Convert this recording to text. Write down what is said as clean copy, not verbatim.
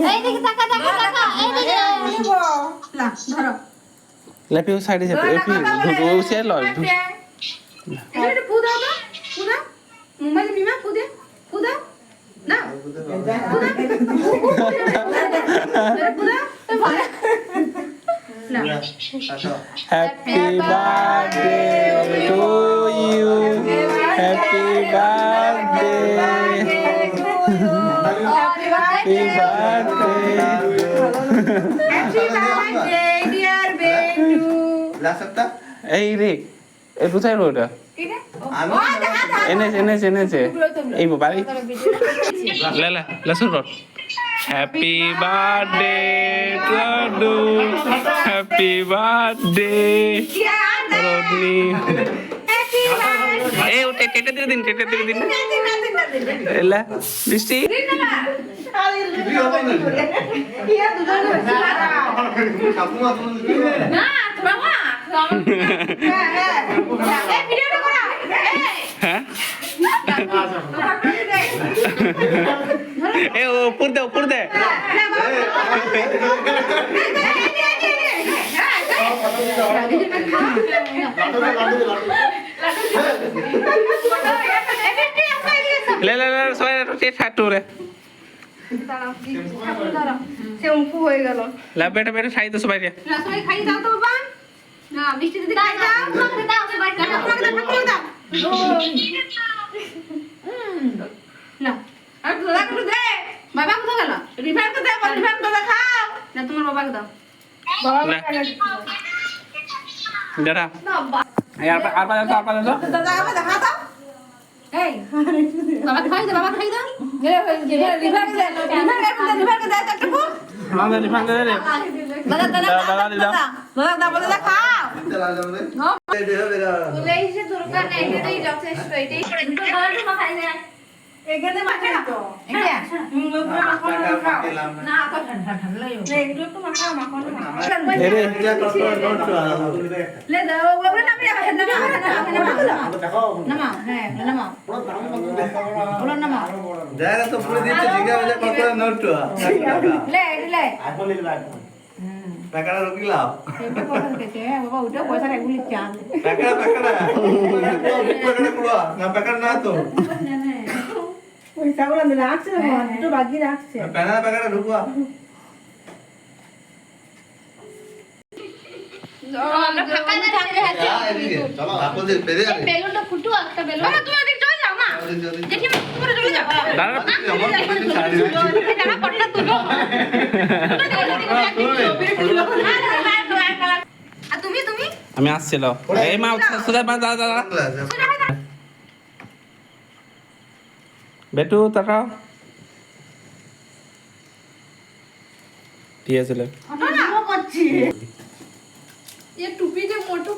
এই দিকে তাকা তাকা তাকা এই দিকে নিব লা ধরো লেপি সাইডে যাবে এপি সে লয় এটা ফু দাও তো ফু দাও মোবাইল মিমা ফু দে ফু দাও না ফু দাও happy birthday to you happy birthday happy birthday dear Betu এই রে এই কোথায় রোডা এনেছে এই বাড়ি লেলা লসুন রোড happy birthday to happy birthday রোডনি এই ওটা টেটে দিয়ে দিন এলা বৃষ্টি না বাবা হ্যাঁ ভিডিওটা করা হ্যাঁ এ উপর দে ले সবাই টেট ফাটু রে সে উঁফু হয়ে গেল লা বেটা খাই তো সবাই রে সবাই খাই দাও তো বাবা না মিষ্টি দিদি খাই দাও তোমাকে দাও সবাই দাও না আর তোরা করে দে বাবা কোথায় গেল রিভার কে দে রিভার তো খাও না তোমার বাবাকে দাও বাবা দাদা আর পা দাও দাদা বাবা দেখা দাও এই বাবা খাই দে রিভার কে দে একটা ফু আমাদের রিফান দে রে দাদা বলে দে খাও বলে এসে দরকার নেই এটাই যথেষ্ট এটাই তো ভালো তো খাই যায় এখানে মাখা তো এটা না তো ঠান্ডা লাগবে না একটু একটু মাখা ले दाओ बाबा ना मेरा नमा है नमा बोलो नमा जाएगा तो पूरे दिन से जिगा बजे पकड़ नोट ले आईफोन ले ला पैकड़ा रोक लाओ এটা কথা কেছে বাবা ওটা পয়সা রেগুলি চাল पैकड़ा कुआ ना पैकड़ा ना तो পয়সা গুলো রাখছে না একটু বাকি রাখছে पैकड़ा रुकवा আমরা ফাঁকা না থাকলে चलो आपको दे पेरे आ বেলুনটা ফুটো একটা বেলুন বাবা তুমি ওদিকে চলে যাও মা দেখি তুমি চলে যাও দাদা দাদা পটটা তুলো আর তুমি আমি আসছিল এই মা সুদা দাদা বেটু তাকাও দিয়েছিল করছি এ টুপি যে মোটু